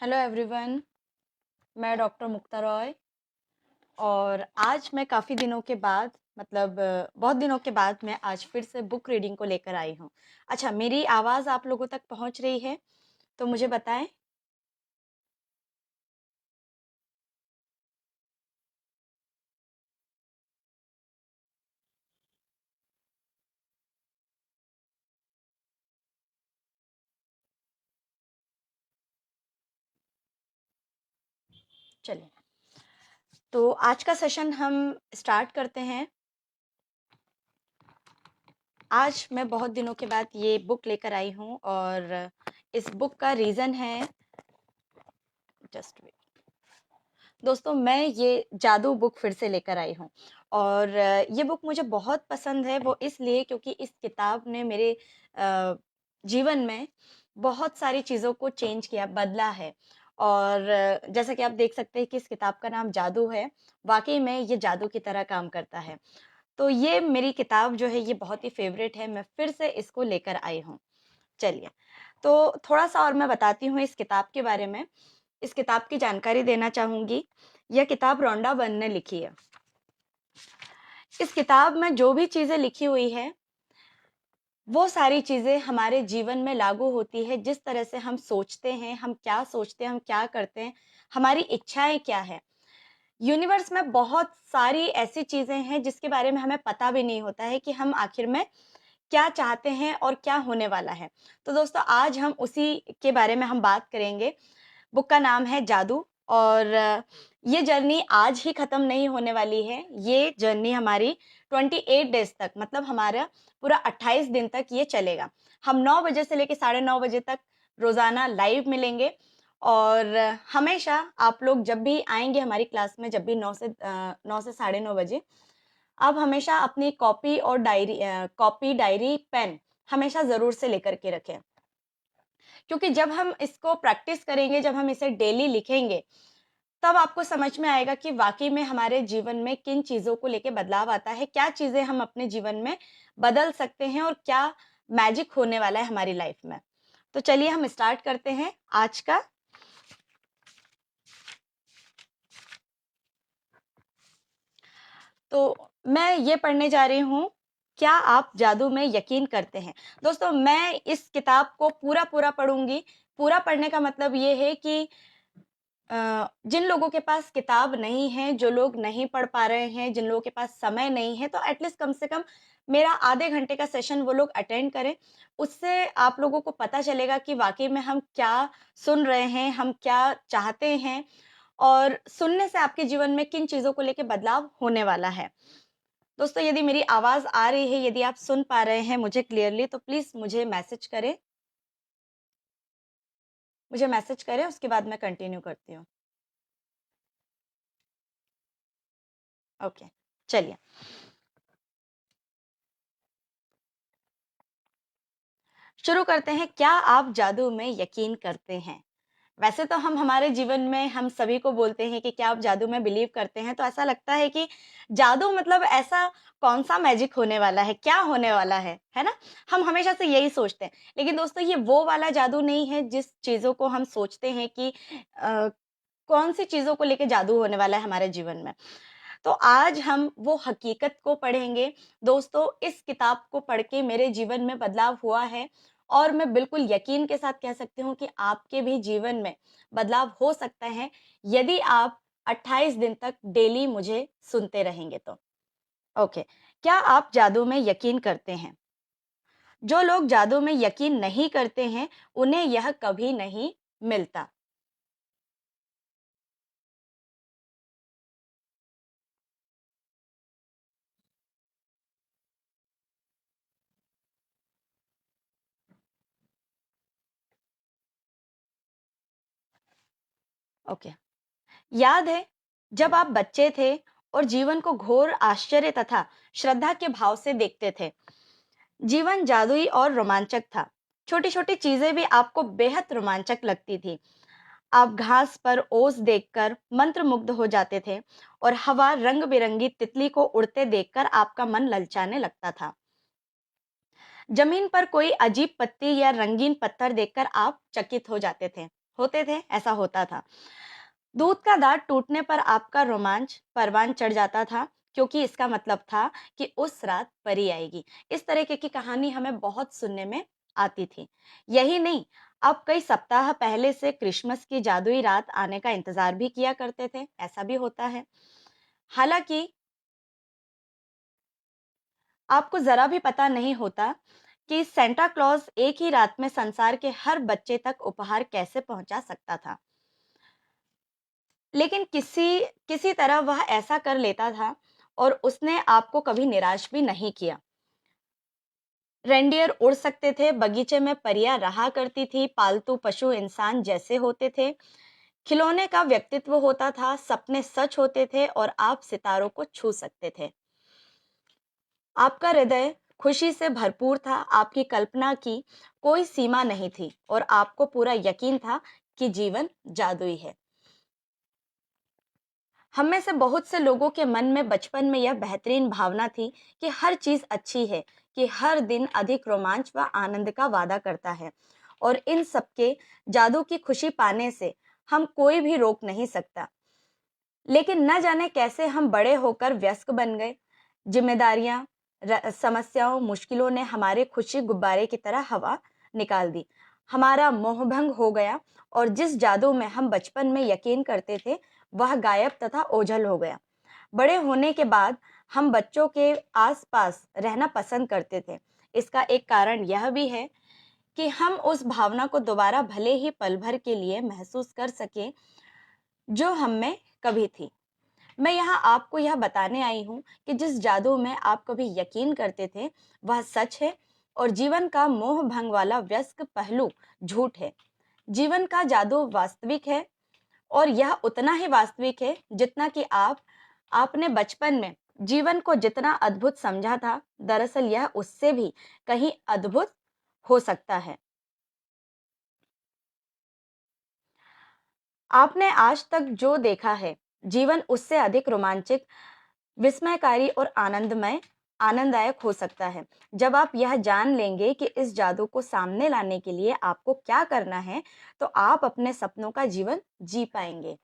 Hello everyone. मैं doctor मुक्ता रॉय और आज मैं काफ़ी दिनों के बाद बहुत दिनों के बाद मैं आज फिर से बुक रीडिंग को लेकर आई हूँ। अच्छा, मेरी आवाज़ आप लोगों तक पहुँच रही है तो मुझे बताएं। चलिए, तो आज का सेशन हम स्टार्ट करते हैं। आज मैं बहुत दिनों के बाद ये बुक लेकर आई हूँ और इस बुक का रीज़न है, जस्ट वेट दोस्तों, मैं ये जादू बुक फिर से लेकर आई हूँ और ये बुक मुझे बहुत पसंद है। वो इसलिए क्योंकि इस किताब ने मेरे जीवन में बहुत सारी चीज़ों को चेंज किया, बदला है। और जैसा कि आप देख सकते हैं कि इस किताब का नाम जादू है। वाकई में ये जादू की तरह काम करता है। तो ये मेरी किताब जो है ये बहुत ही फेवरेट है। मैं फिर से इसको लेकर आई हूँ। चलिए, तो थोड़ा सा और मैं बताती हूँ इस किताब के बारे में। इस किताब की जानकारी देना चाहूँगी। यह किताब रोंडा बर्न ने लिखी है। इस किताब में जो भी चीज़ें लिखी हुई है, वो सारी चीज़ें हमारे जीवन में लागू होती है। जिस तरह से हम सोचते हैं, हम क्या सोचते हैं, हम क्या करते हैं, हमारी इच्छाएँ क्या हैं। यूनिवर्स में बहुत सारी ऐसी चीज़ें हैं जिसके बारे में हमें पता भी नहीं होता है कि हम आखिर में क्या चाहते हैं और क्या होने वाला है। तो दोस्तों, आज हम उसी के बारे में हम बात करेंगे। बुक का नाम है जादू और ये जर्नी आज ही खत्म नहीं होने वाली है। ये जर्नी हमारी 28 डेज तक, मतलब हमारा पूरा 28 दिन तक ये चलेगा। हम 9 बजे से लेके 9:30 बजे तक रोज़ाना लाइव मिलेंगे और हमेशा आप लोग जब भी आएँगे हमारी क्लास में, जब भी 9 से 9:30 बजे, आप हमेशा अपनी कॉपी, डायरी, पेन हमेशा ज़रूर से लेकर के रखें। क्योंकि जब हम इसको प्रैक्टिस करेंगे, जब हम इसे डेली लिखेंगे, तब आपको समझ में आएगा कि वाक़ई में हमारे जीवन में किन चीज़ों को लेके बदलाव आता है, क्या चीज़ें हम अपने जीवन में बदल सकते हैं और क्या मैजिक होने वाला है हमारी लाइफ में। तो चलिए हम स्टार्ट करते हैं आज का। तो मैं ये पढ़ने जा रही हूँ, क्या आप जादू में यकीन करते हैं? दोस्तों, मैं इस किताब को पूरा-पूरा पढ़ूँगी। पूरा पढ़ने का मतलब ये है कि जिन लोगों के पास किताब नहीं है, जो लोग नहीं पढ़ पा रहे हैं, जिन लोगों के पास समय नहीं है, तो एटलीस्ट कम से कम मेरा आधे घंटे का सेशन वो लोग अटेंड करें। उससे आप लोगों को पता चलेगा कि वाक़ई में हम क्या सुन रहे हैं, हम क्या चाहते हैं और सुनने से आपके जीवन में किन चीज़ों को लेके बदलाव होने वाला है। दोस्तों, यदि मेरी आवाज़ आ रही है, यदि आप सुन पा रहे हैं मुझे क्लियरली, तो प्लीज़ मुझे मैसेज करें। मुझे मैसेज करें, उसके बाद मैं कंटिन्यू करती हूँ। ओके, चलिए। शुरू करते हैं, क्या आप जादू में यकीन करते हैं? वैसे तो हम हमारे जीवन में हम सभी को बोलते हैं कि क्या आप जादू में बिलीव करते हैं? तो ऐसा लगता है कि जादू मतलब ऐसा कौन-सा मैजिक होने वाला है? क्या होने वाला है ना? हम हमेशा से यही सोचते हैं। लेकिन दोस्तों, ये वो वाला जादू नहीं है जिस चीज़ों को हम सोचते हैं कि अ, कौन-सी चीज़ों को लेके जादू होने वाला है हमारे जीवन में। तो आज हम वो हकीकत को पढ़ेंगे। दोस्तों, इस किताब को पढ़ के मेरे जीवन में बदलाव हुआ है और मैं बिल्कुल यकीन के साथ कह सकती हूँ कि आपके भी जीवन में बदलाव हो सकता है, यदि आप 28 दिन तक डेली मुझे सुनते रहेंगे तो। ओके, क्या आप जादू में यकीन करते हैं? जो लोग जादू में यकीन नहीं करते हैं, उन्हें यह कभी नहीं मिलता। ओके। याद है जब आप बच्चे थे और जीवन को घोर आश्चर्य तथा श्रद्धा के भाव से देखते थे। जीवन जादुई और रोमांचक था। छोटी छोटी चीजें भी आपको बेहद रोमांचक लगती थी। आप घास पर ओस देखकर मंत्रमुग्ध हो जाते थे और हवा रंग बिरंगी तितली को उड़ते देखकर आपका मन ललचाने लगता था। जमीन पर कोई अजीब पत्ती या रंगीन पत्थर देखकर आप चकित हो जाते थे। होते थे, ऐसा होता था। दूध का दांत टूटने पर आपका रोमांच परवान चढ़ जाता था, क्योंकि इसका मतलब था कि उस रात परी आएगी। इस तरीके की कहानी हमें बहुत सुनने में आती थी। यही नहीं, अब कई सप्ताह पहले से क्रिसमस की जादुई रात आने का इंतजार भी किया करते थे, ऐसा भी होता है। हालांकि आपको जरा भी पता नहीं होता कि सेंटा क्लॉज एक ही रात में संसार के हर बच्चे तक उपहार कैसे पहुंचा सकता था, लेकिन किसी किसी तरह वह ऐसा कर लेता था और उसने आपको कभी निराश भी नहीं किया। रेंडियर उड़ सकते थे, बगीचे में परियां रहा करती थी, पालतू पशु इंसान जैसे होते थे, खिलौने का व्यक्तित्व होता था, सपने सच होते थे और आप सितारों को छू सकते थे। आपका हृदय खुशी से भरपूर था, आपकी कल्पना की कोई सीमा नहीं थी और आपको पूरा यकीन था कि जीवन जादुई है। हम में से बहुत से लोगों के मन में बचपन में यह बेहतरीन भावना थी कि हर चीज अच्छी है, कि हर दिन अधिक रोमांच व आनंद का वादा करता है और इन सबके जादू की खुशी पाने से हम कोई भी रोक नहीं सकता। लेकिन न जाने कैसे हम बड़े होकर वयस्क बन गए। जिम्मेदारियां, समस्याओं, मुश्किलों ने हमारे खुशी गुब्बारे की तरह हवा निकाल दी। हमारा मोहभंग हो गया और जिस जादू में हम बचपन में यकीन करते थे, वह गायब तथा ओझल हो गया। बड़े होने के बाद हम बच्चों के आसपास रहना पसंद करते थे। इसका एक कारण यह भी है कि हम उस भावना को दोबारा भले ही पल भर के लिए महसूस कर सके जो हम में कभी थी। मैं यहाँ आपको यह बताने आई हूँ कि जिस जादू में आप कभी यकीन करते थे, वह सच है और जीवन का मोह भंग वाला व्यस्क पहलू झूठ है। जीवन का जादू वास्तविक है और यह उतना ही वास्तविक है जितना कि आपने बचपन में जीवन को जितना अद्भुत समझा था, दरअसल यह उससे भी कहीं अद्भुत हो सकता है। आपने आज तक जो देखा है, जीवन उससे अधिक रोमांचक, विस्मयकारी और आनंददायक हो सकता है। जब आप यह जान लेंगे कि इस जादू को सामने लाने के लिए आपको क्या करना है, तो आप अपने सपनों का जीवन जी पाएंगे।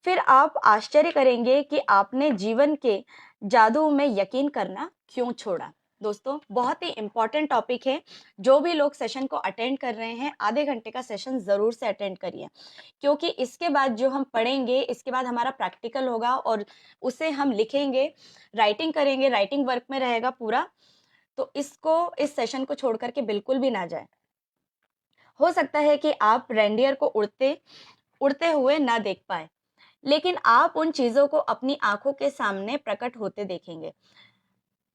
फिर आप आश्चर्य करेंगे कि आपने जीवन के जादू में यकीन करना क्यों छोड़ा। दोस्तों, बहुत ही इंपॉर्टेंट टॉपिक है। जो भी लोग सेशन को अटेंड कर रहे हैं, आधे घंटे का सेशन जरूर से अटेंड करिए, क्योंकि इसके बाद जो हम पढ़ेंगे, इसके बाद हमारा प्रैक्टिकल होगा और उसे हम लिखेंगे, राइटिंग करेंगे, राइटिंग वर्क में रहेगा पूरा। तो इस सेशन को छोड़ करके बिल्कुल भी ना जाए। हो सकता है कि आप रेंडियर को उड़ते उड़ते हुए ना देख पाए, लेकिन आप उन चीजों को अपनी आंखों के सामने प्रकट होते देखेंगे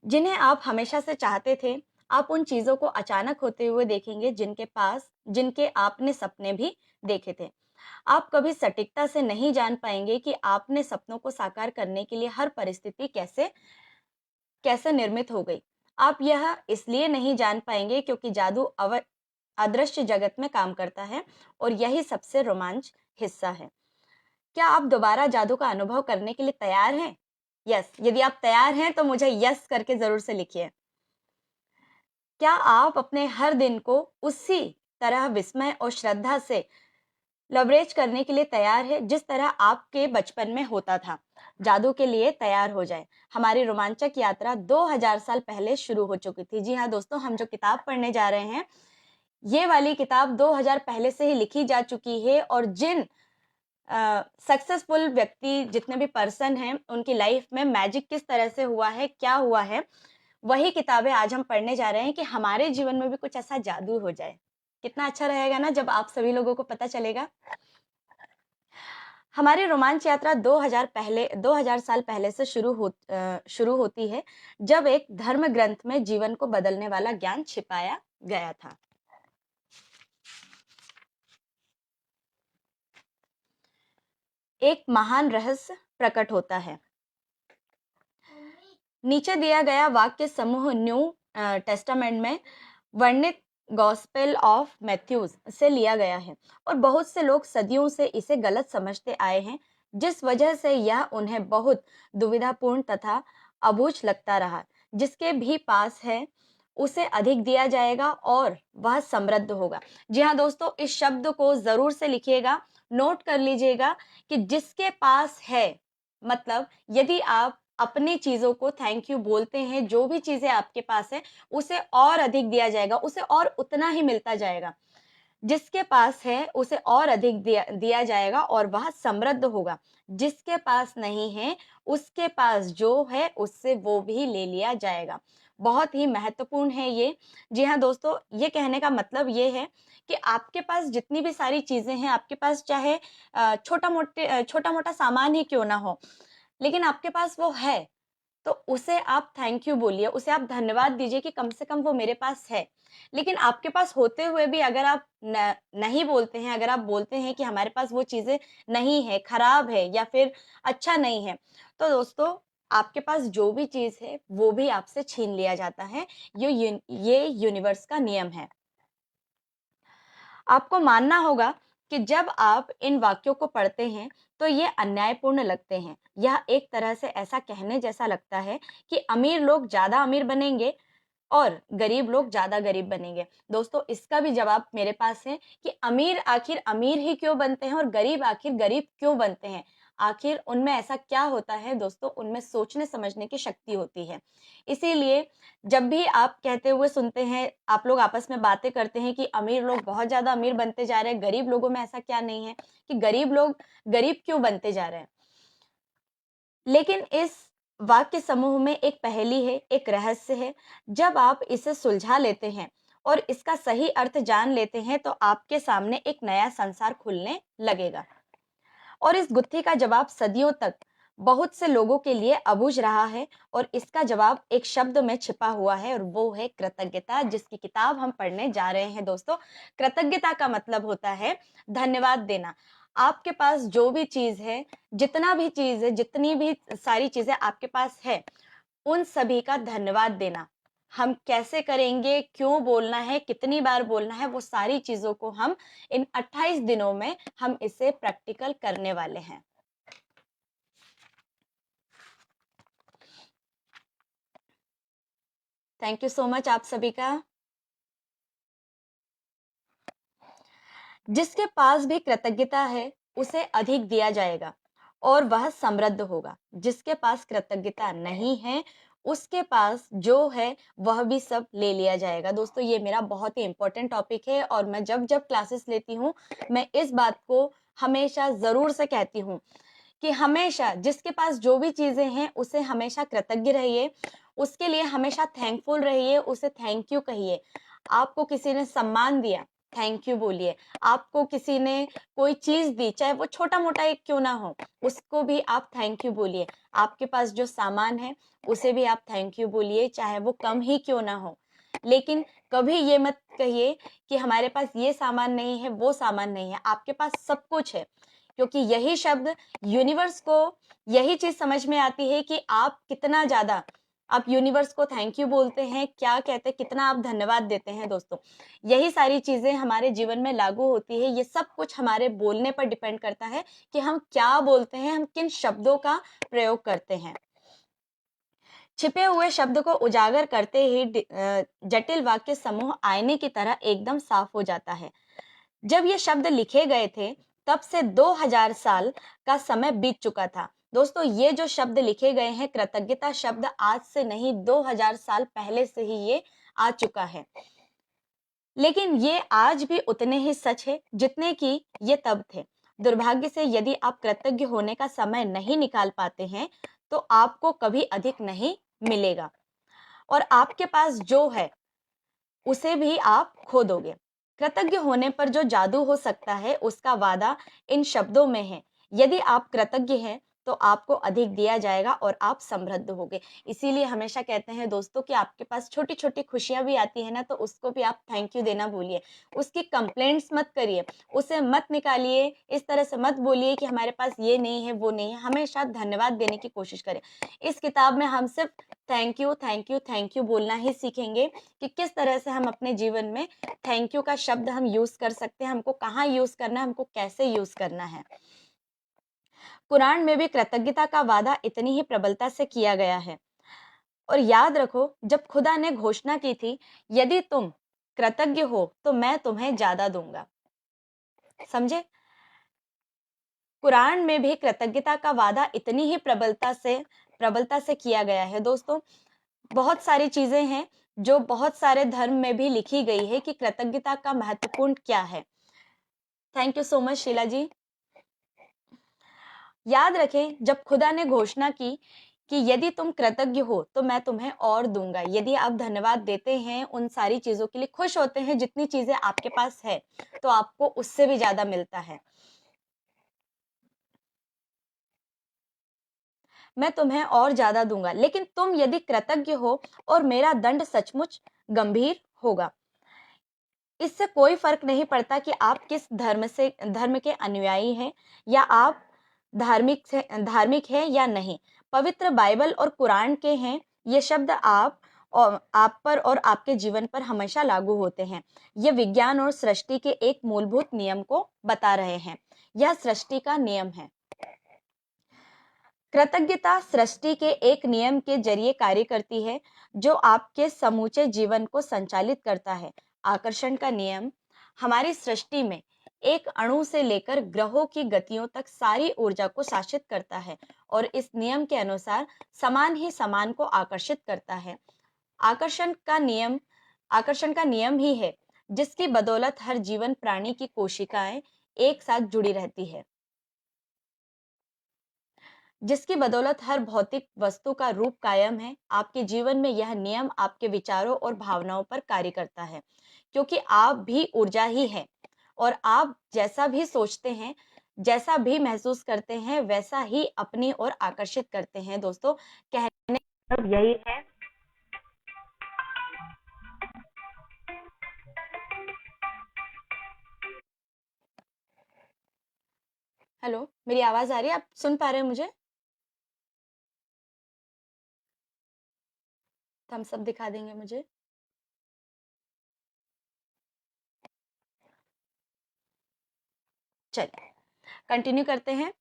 जिन्हें आप हमेशा से चाहते थे। आप उन चीजों को अचानक होते हुए देखेंगे जिनके आपने सपने भी देखे थे। आप कभी सटीकता से नहीं जान पाएंगे कि आपने सपनों को साकार करने के लिए हर परिस्थिति कैसे कैसे निर्मित हो गई। आप यह इसलिए नहीं जान पाएंगे क्योंकि जादू अदृश्य जगत में काम करता है और यही सबसे रोमांच हिस्सा है। क्या आप दोबारा जादू का अनुभव करने के लिए तैयार हैं? यस, यदि आप तैयार हैं तो मुझे यस करके जरूर से लिखिए। क्या आप अपने हर दिन को उसी तरह विस्मय और श्रद्धा से लवरेज करने के लिए तैयार है जिस तरह आपके बचपन में होता था? जादू के लिए तैयार हो जाए। हमारी रोमांचक यात्रा 2000 साल पहले शुरू हो चुकी थी। जी हाँ दोस्तों, हम जो किताब पढ़ने जा रहे हैं, ये वाली किताब 2000 पहले से ही लिखी जा चुकी है और जिन सक्सेसफुल व्यक्ति, जितने भी पर्सन हैं, उनकी लाइफ में मैजिक किस तरह से हुआ है, क्या हुआ है, वही किताबें आज हम पढ़ने जा रहे हैं कि हमारे जीवन में भी कुछ ऐसा जादू हो जाए। कितना अच्छा रहेगा ना जब आप सभी लोगों को पता चलेगा। हमारी रोमांच यात्रा 2000 साल पहले से शुरू होती है, जब एक धर्म ग्रंथ में जीवन को बदलने वाला ज्ञान छिपाया गया था। एक महान रहस्य प्रकट होता है। नीचे दिया गया वाक्य समूह न्यू टेस्टामेंट में वर्णित गॉस्पेल ऑफ मैथ्यूज से लिया गया है और बहुत से लोग सदियों से इसे गलत समझते आए हैं, जिस वजह से यह उन्हें बहुत दुविधापूर्ण तथा अबूझ लगता रहा। जिसके भी पास है उसे अधिक दिया जाएगा और वह समृद्ध होगा। जी हाँ दोस्तों, इस शब्द को ज़रूर से लिखिएगा, नोट कर लीजिएगा कि जिसके पास है, मतलब यदि आप अपनी चीज़ों को थैंक यू बोलते हैं, जो भी चीज़ें आपके पास है, उसे और अधिक दिया जाएगा, उसे और उतना ही मिलता जाएगा। जिसके पास है उसे और अधिक दिया जाएगा और वह समृद्ध होगा। जिसके पास नहीं है, उसके पास जो है उससे वो भी ले लिया जाएगा। बहुत ही महत्वपूर्ण है ये। जी हाँ दोस्तों, ये कहने का मतलब ये है कि आपके पास जितनी भी सारी चीज़ें हैं, आपके पास चाहे छोटा-मोटा सामान ही क्यों ना हो, लेकिन आपके पास वो है, तो उसे आप थैंक यू बोलिए, उसे आप धन्यवाद दीजिए कि कम से कम वो मेरे पास है। लेकिन आपके पास होते हुए भी अगर आप नहीं बोलते हैं, अगर आप बोलते हैं कि हमारे पास वो चीज़ें नहीं है, खराब है या फिर अच्छा नहीं है, तो दोस्तों आपके पास जो भी चीज़ है, वो भी आपसे छीन लिया जाता है। ये यूनिवर्स का नियम है। आपको मानना होगा कि जब आप इन वाक्यों को पढ़ते हैं तो ये अन्यायपूर्ण लगते हैं। यह एक तरह से ऐसा कहने जैसा लगता है कि अमीर लोग ज़्यादा अमीर बनेंगे और गरीब लोग ज़्यादा गरीब बनेंगे। दोस्तों, इसका भी जवाब मेरे पास है कि अमीर आखिर अमीर ही क्यों बनते हैं और गरीब आखिर गरीब क्यों बनते हैं? आखिर उनमें ऐसा क्या होता है दोस्तों? उनमें सोचने समझने की शक्ति होती है। इसीलिए जब भी आप कहते हुए सुनते हैं, आप लोग आपस में बातें करते हैं कि अमीर लोग बहुत ज़्यादा अमीर बनते जा रहे हैं, गरीब लोगों में ऐसा क्या नहीं है कि गरीब लोग गरीब क्यों बनते जा रहे हैं? लेकिन इस वाक्य समूह में एक पहेली है, एक रहस्य है। जब आप इसे सुलझा लेते हैं और इसका सही अर्थ जान लेते हैं, तो आपके सामने एक नया संसार खुलने लगेगा। और इस गुत्थी का जवाब सदियों तक बहुत से लोगों के लिए अबूझ रहा है और इसका जवाब एक शब्द में छिपा हुआ है और वो है कृतज्ञता, जिसकी किताब हम पढ़ने जा रहे हैं दोस्तों। कृतज्ञता का मतलब होता है धन्यवाद देना। आपके पास जो भी चीज़ है, जितना भी चीज़ है, जितनी भी सारी चीज़ें आपके पास है, उन सभी का धन्यवाद देना। हम कैसे करेंगे, क्यों बोलना है, कितनी बार बोलना है, वो सारी चीज़ों को हम इन 28 दिनों में हम इसे प्रैक्टिकल करने वाले हैं। थैंक यू सो मच आप सभी का। जिसके पास भी कृतज्ञता है, उसे अधिक दिया जाएगा और वह समृद्ध होगा। जिसके पास कृतज्ञता नहीं है, उसके पास जो है वह भी सब ले लिया जाएगा। दोस्तों, ये मेरा बहुत ही इम्पोर्टेंट टॉपिक है और मैं जब-जब क्लासेस लेती हूँ, मैं इस बात को हमेशा ज़रूर से कहती हूँ कि हमेशा जिसके पास जो भी चीज़ें हैं, उसे हमेशा कृतज्ञ रहिए, उसके लिए हमेशा थैंकफुल रहिए, उसे थैंक यू कहिए। आपको किसी ने सम्मान दिया, थैंक यू बोलिए। आपको किसी ने कोई चीज़ दी, चाहे वो छोटा-मोटा एक क्यों ना हो, उसको भी आप थैंक यू बोलिए। आपके पास जो सामान है, उसे भी आप थैंक यू बोलिए, चाहे वो कम ही क्यों ना हो। लेकिन कभी ये मत कहिए कि हमारे पास ये सामान नहीं है, वो सामान नहीं है। आपके पास सब कुछ है, क्योंकि यही शब्द यूनिवर्स को यही चीज़ समझ में आती है कि आप कितना ज़्यादा आप यूनिवर्स को थैंक यू बोलते हैं, क्या कहते हैं, कितना आप धन्यवाद देते हैं दोस्तों। यही सारी चीज़ें हमारे जीवन में लागू होती है। ये सब कुछ हमारे बोलने पर डिपेंड करता है कि हम क्या बोलते हैं, हम किन शब्दों का प्रयोग करते हैं। छिपे हुए शब्द को उजागर करते ही जटिल वाक्य समूह आईने की तरह एकदम साफ हो जाता है। जब ये शब्द लिखे गए थे, तब से 2000 साल का समय बीत चुका था। दोस्तों, ये जो शब्द लिखे गए हैं, कृतज्ञता शब्द आज से नहीं 2000 साल पहले से ही ये आ चुका है। लेकिन ये आज भी उतने ही सच है जितने कि ये तब थे। दुर्भाग्य से यदि आप कृतज्ञ होने का समय नहीं निकाल पाते हैं, तो आपको कभी अधिक नहीं मिलेगा और आपके पास जो है उसे भी आप खो दोगे। कृतज्ञ होने पर जो जादू हो सकता है, उसका वादा इन शब्दों में है। यदि आप कृतज्ञ हैं, तो आपको अधिक दिया जाएगा और आप समृद्ध होगे। इसीलिए हमेशा कहते हैं दोस्तों कि आपके पास छोटी-छोटी खुशियाँ भी आती है ना, तो उसको भी आप थैंक यू देना भूलिए। उसकी कंप्लेंट्स मत करिए, उसे मत निकालिए, इस तरह से मत बोलिए कि हमारे पास ये नहीं है, वो नहीं है। हमेशा धन्यवाद देने की कोशिश करें। इस किताब में हम सिर्फ thank you, thank you, thank you बोलना ही सीखेंगे कि किस तरह से हम अपने जीवन में थैंक यू का शब्द हम यूज़ कर सकते हैं, हमको कहाँ यूज़ करना है, हमको कैसे यूज़ करना है। कुरान में भी कृतज्ञता का वादा इतनी ही प्रबलता से किया गया है और याद रखो, जब खुदा ने घोषणा की थी, यदि तुम कृतज्ञ हो तो मैं तुम्हें ज्यादा दूंगा। समझे? कुरान में भी कृतज्ञता का वादा इतनी ही प्रबलता से किया गया है। दोस्तों, बहुत सारी चीजें हैं जो बहुत सारे धर्म में भी लिखी गई है कि कृतज्ञता का महत्वपूर्ण क्या है। Thank you so much Sheela ji. याद रखें, जब खुदा ने घोषणा की कि यदि तुम कृतज्ञ हो तो मैं तुम्हें और दूंगा, यदि आप धन्यवाद देते हैं, उन सारी चीजों के लिए खुश होते हैं जितनी चीजें आपके पास है, तो आपको उससे भी ज्यादा मिलता है। मैं तुम्हें और ज्यादा दूंगा, लेकिन तुम यदि कृतज्ञ हो और मेरा दंड सचमुच गंभीर होगा। इससे कोई फर्क नहीं पड़ता कि आप किस धर्म के अनुयायी हैं, या आप धार्मिक हैं या नहीं। पवित्र बाइबल और कुरान के हैं ये शब्द आप पर और आपके जीवन पर हमेशा लागू होते हैं। ये विज्ञान और सृष्टि के एक मूलभूत नियम को बता रहे हैं। यह सृष्टि का नियम है। कृतज्ञता सृष्टि के एक नियम के जरिए कार्य करती है जो आपके समूचे जीवन को संचालित करता है। आकर्षण का नियम हमारी सृष्टि में एक अणु से लेकर ग्रहों की गतियों तक सारी ऊर्जा को शासित करता है, और इस नियम के अनुसार समान ही समान को आकर्षित करता है। आकर्षण का नियम आकर्षण का नियम ही है जिसकी बदौलत हर जीवन प्राणी की कोशिकाएं एक साथ जुड़ी रहती है, जिसकी बदौलत हर भौतिक वस्तु का रूप कायम है। आपके जीवन में यह नियम आपके विचारों और भावनाओं पर कार्य करता है, क्योंकि आप भी ऊर्जा ही है, और आप जैसा भी सोचते हैं, जैसा भी महसूस करते हैं, वैसा ही अपनी ओर आकर्षित करते हैं। दोस्तों, कहने का मतलब यही है। हेलो, मेरी आवाज आ रही है? आप सुन पा रहे हैं मुझे? थम्स अप दिखा देंगे मुझे? चलिए, कंटिन्यू करते हैं।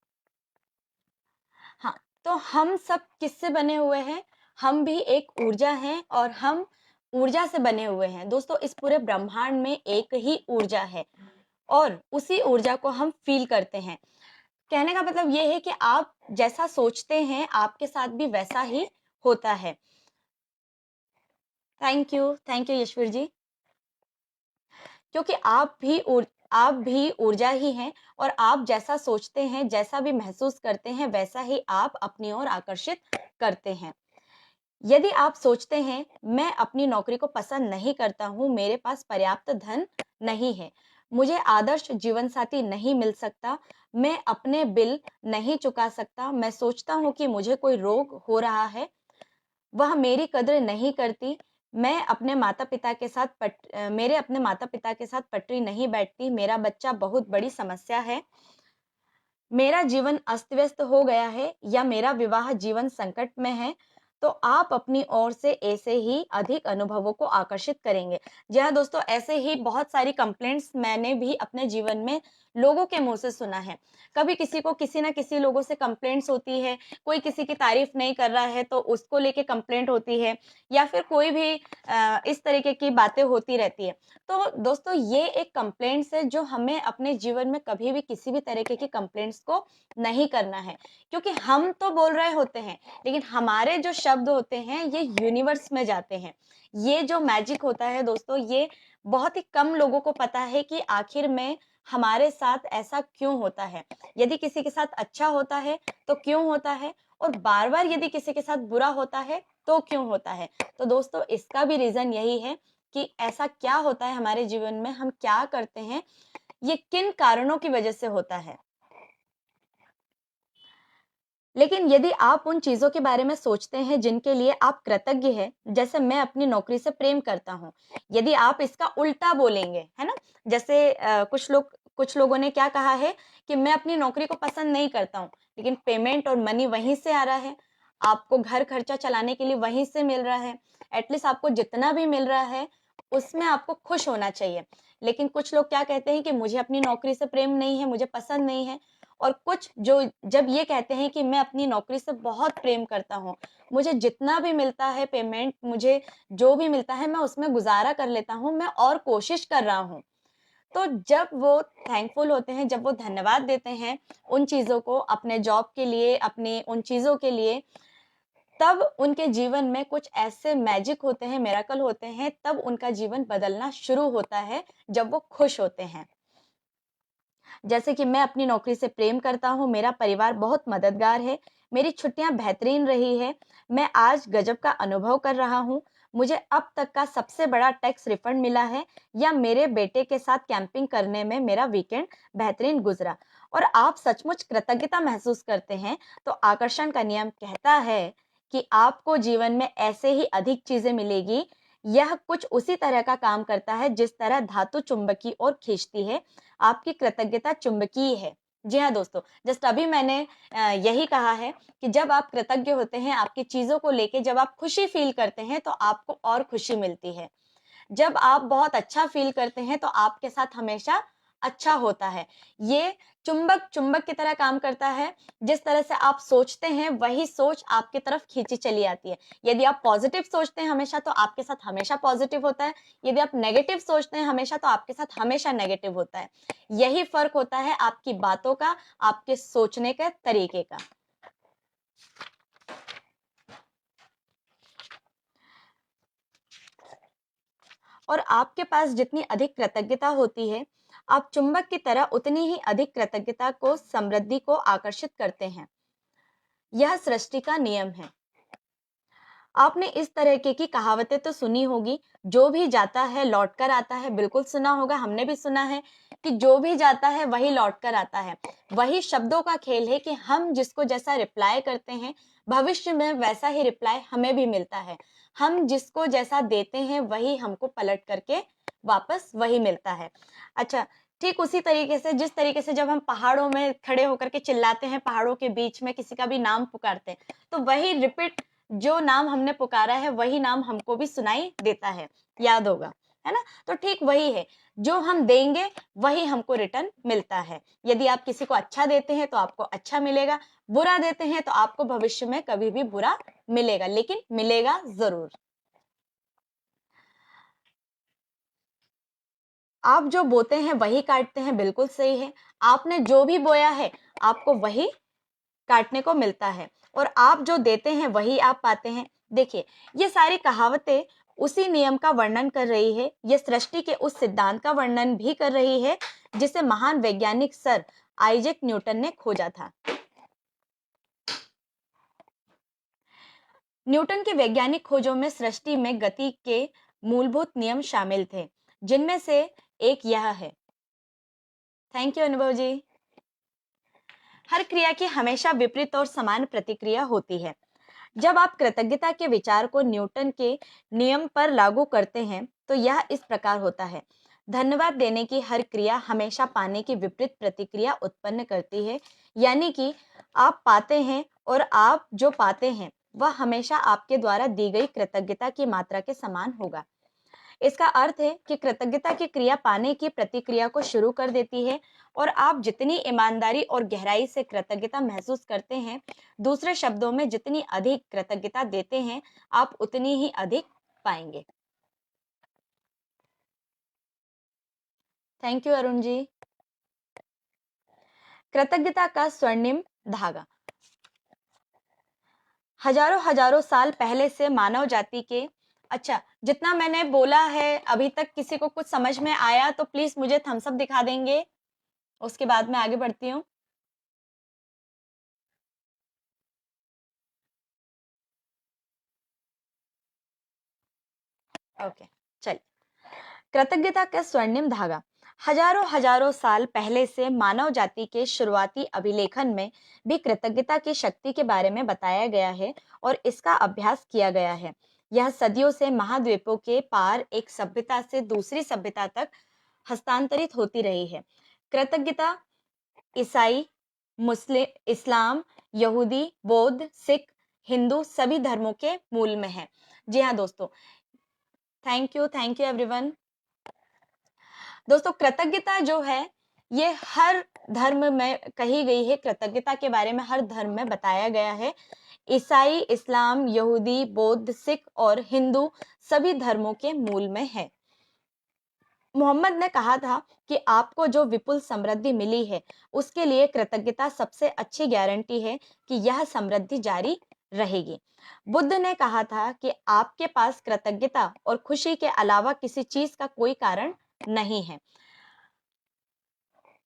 हाँ, तो हम सब किससे बने हुए हैं? हम भी एक ऊर्जा हैं, और हम ऊर्जा से बने हुए हैं। दोस्तों, इस पूरे ब्रह्मांड में एक ही ऊर्जा है, और उसी ऊर्जा को हम फील करते हैं। कहने का मतलब ये है कि आप जैसा सोचते हैं, आपके साथ भी वैसा ही होता है। थैंक यू यशवीर जी। क्योंकि आप भी ऊर्जा ही हैं, और आप जैसा सोचते हैं, जैसा भी महसूस करते हैं, वैसा ही आप अपनी ओर आकर्षित करते हैं। यदि आप सोचते हैं, मैं अपनी नौकरी को पसंद नहीं करता हूँ, मेरे पास पर्याप्त धन नहीं है, मुझे आदर्श जीवन साथी नहीं मिल सकता, मैं अपने बिल नहीं चुका सकता, मैं सोचता हूँ कि मुझे कोई रोग हो रहा है, वह मेरी कद्र नहीं करती, मेरे अपने माता-पिता के साथ पटरी नहीं बैठती, मेरा बच्चा बहुत बड़ी समस्या है, मेरा जीवन अस्त-व्यस्त हो गया है, या मेरा विवाह जीवन संकट में है, तो आप अपनी ओर से ऐसे ही अधिक अनुभवों को आकर्षित करेंगे। जी हाँ दोस्तों, ऐसे ही बहुत सारी कंप्लेंट्स मैंने भी अपने जीवन में लोगों के मुँह से सुना है। कभी किसी को किसी न किसी लोगों से कंप्लेंट्स होती है, कोई किसी की तारीफ नहीं कर रहा है तो उसको लेके कंप्लेंट होती है, या फिर कोई भी इस तरीके की बातें होती रहती है। तो दोस्तों, ये एक कंप्लेंट्स है जो हमें अपने जीवन में कभी भी किसी भी तरीके की कंप्लेंट्स को नहीं करना है, क्योंकि हम तो बोल रहे होते हैं, लेकिन हमारे जो शब्द होते हैं ये यूनिवर्स में जाते हैं। ये जो मैजिक होता है दोस्तों, ये बहुत ही कम लोगों को पता है कि आखिर में हमारे साथ ऐसा क्यों होता है। यदि किसी के साथ अच्छा होता है तो क्यों होता है, और बार-बार यदि किसी के साथ बुरा होता है तो क्यों होता है। तो दोस्तों, इसका भी रीज़न यही है कि ऐसा क्या होता है हमारे जीवन में, हम क्या करते हैं, ये किन कारणों की वजह से होता है। लेकिन यदि आप उन चीज़ों के बारे में सोचते हैं जिनके लिए आप कृतज्ञ हैं, जैसे मैं अपनी नौकरी से प्रेम करता हूँ, यदि आप इसका उल्टा बोलेंगे, है ना? जैसे कुछ लोगों ने क्या कहा है कि मैं अपनी नौकरी को पसंद नहीं करता हूँ, लेकिन पेमेंट और मनी वहीं से आ रहा है, आपको घर खर्चा चलाने के लिए वहीं से मिल रहा है, एटलीस्ट आपको जितना भी मिल रहा है, उसमें आपको खुश होना चाहिए। लेकिन कुछ लोग क्या कहते हैं कि मुझे अपनी नौकरी से प्रेम नहीं है, मुझे पसंद नहीं है, और कुछ जो जब ये कहते हैं कि मैं अपनी नौकरी से बहुत प्रेम करता हूँ, मुझे जितना भी मिलता है पेमेंट, मुझे जो भी मिलता है मैं उसमें गुज़ारा कर लेता हूँ, मैं और कोशिश कर रहा हूँ। तो जब वो थैंकफुल होते हैं, जब वो धन्यवाद देते हैं उन चीज़ों को, अपने जॉब के लिए, अपनी उन चीज़ों के लिए, तब उनके जीवन में कुछ ऐसे मैजिक होते हैं, मिरेकल होते हैं, तब उनका जीवन बदलना शुरू होता है, जब वो खुश होते हैं। जैसे कि मैं अपनी नौकरी से प्रेम करता हूँ, मेरा परिवार बहुत मददगार है, मेरी छुट्टियाँ बेहतरीन रही है, मैं आज गजब का अनुभव कर रहा हूँ, मुझे अब तक का सबसे बड़ा टैक्स रिफंड मिला है, या मेरे बेटे के साथ कैंपिंग करने में मेरा वीकेंड बेहतरीन गुजरा। और आप सचमुच कृतज्ञता महसूस करते हैं, तो आकर्षण का नियम कहता है कि आपको जीवन में ऐसे ही अधिक चीजें मिलेगी। यह कुछ उसी तरह का काम करता है जिस तरह धातु चुंबकी ओर खींचती है। आपकी कृतज्ञता चुंबकीय है। जी हाँ दोस्तों, जस्ट अभी मैंने यही कहा है कि जब आप कृतज्ञ होते हैं, आपकी चीज़ों को लेके जब आप खुशी फ़ील करते हैं, तो आपको और खुशी मिलती है। जब आप बहुत अच्छा फ़ील करते हैं, तो आपके साथ हमेशा अच्छा होता है। ये चुंबक चुंबक की तरह काम करता है, जिस तरह से आप सोचते हैं, वही सोच आपकी तरफ खींची चली आती है। यदि आप पॉज़िटिव सोचते हैं हमेशा, तो आपके साथ हमेशा पॉज़िटिव होता है। यदि आप नेगेटिव सोचते हैं हमेशा, तो आपके साथ हमेशा नेगेटिव होता है। यही फ़र्क होता है आपकी बातों का, आपके सोचने के तरीके का। और आपके पास जितनी अधिक कृतज्ञता होती है, आप चुंबक की तरह उतनी ही अधिक कृतज्ञता को, समृद्धि को आकर्षित करते हैं। यह सृष्टि का नियम है। आपने इस तरह की कहावतें तो सुनी होगी, जो भी जाता है लौट कर आता है। बिल्कुल सुना होगा, हमने भी सुना है कि जो भी जाता है वही लौट कर आता है। वही शब्दों का खेल है कि हम जिसको जैसा रिप्लाई करते हैं, भविष्य में वैसा ही रिप्लाई हमें भी मिलता है। हम जिसको जैसा देते हैं, वही हमको पलट करके वापस वही मिलता है। अच्छा, ठीक उसी तरीके से, जिस तरीके से जब हम पहाड़ों में खड़े होकर के चिल्लाते हैं, पहाड़ों के बीच में किसी का भी नाम पुकारते हैं, तो वही रिपीट, जो नाम हमने पुकारा है वही नाम हमको भी सुनाई देता है, याद होगा, है ना? तो ठीक वही है, जो हम देंगे वही हमको रिटर्न मिलता है। यदि आप किसी को अच्छा देते हैं तो आपको अच्छा मिलेगा, बुरा देते हैं तो आपको भविष्य में कभी भी बुरा मिलेगा, लेकिन मिलेगा ज़रूर। आप जो बोते हैं वही काटते हैं, बिल्कुल सही है। आपने जो भी बोया है, आपको वही काटने को मिलता है, और आप जो देते हैं वही आप पाते हैं। देखिए, ये सारी कहावतें उसी नियम का वर्णन कर रही है, ये सृष्टि के उस सिद्धांत का वर्णन भी कर रही है जिसे महान वैज्ञानिक सर आइजैक न्यूटन ने खोजा था। न्यूटन के वैज्ञानिक खोजों में सृष्टि में गति के मूलभूत नियम शामिल थे, जिनमें से एक यह है। थैंक यू अनुभव जी। हर क्रिया की हमेशा विपरीत और समान प्रतिक्रिया होती है। जब आप कृतज्ञता के विचार को न्यूटन के नियम पर लागू करते हैं, तो यह इस प्रकार होता है। धन्यवाद देने की हर क्रिया हमेशा पाने की विपरीत प्रतिक्रिया उत्पन्न करती है। यानी कि आप पाते हैं, और आप जो पाते हैं वह हमेशा आपके द्वारा दी गई कृतज्ञता की मात्रा के समान होगा। इसका अर्थ है कि कृतज्ञता की क्रिया पाने की प्रतिक्रिया को शुरू कर देती है, और आप जितनी ईमानदारी और गहराई से कृतज्ञता महसूस करते हैं, दूसरे शब्दों में जितनी अधिक कृतज्ञता देते हैं, आप उतनी ही अधिक पाएंगे। थैंक यू अरुण जी। कृतज्ञता का स्वर्णिम धागा। हजारों हजारों साल पहले से मानव जाति के, अच्छा, जितना मैंने बोला है अभी तक किसी को कुछ समझ में आया तो प्लीज मुझे थम्स अप दिखा देंगे, उसके बाद मैं आगे बढ़ती हूँ। ओके, चलिए। कृतज्ञता का स्वर्णिम धागा। हजारों हजारों साल पहले से मानव जाति के शुरुआती अभिलेखन में भी कृतज्ञता की शक्ति के बारे में बताया गया है, और इसका अभ्यास किया गया है। यह सदियों से महाद्वीपों के पार एक सभ्यता से दूसरी सभ्यता तक हस्तांतरित होती रही है। कृतज्ञता ईसाई, मुस्लिम, इस्लाम, यहूदी, बौद्ध, सिख, हिंदू सभी धर्मों के मूल में है। जी हाँ दोस्तों, थैंक यू एवरीवन। दोस्तों, कृतज्ञता जो है, ये हर धर्म में कही गई है, कृतज्ञता के बारे में हर धर्म में बताया गया है। ईसाई, इस्लाम, यहूदी, बौद्ध, सिख और हिंदू सभी धर्मों के मूल में है। मोहम्मद ने कहा था कि आपको जो विपुल समृद्धि मिली है उसके लिए कृतज्ञता सबसे अच्छी गारंटी है कि यह समृद्धि जारी रहेगी। बुद्ध ने कहा था कि आपके पास कृतज्ञता और खुशी के अलावा किसी चीज का कोई कारण नहीं है।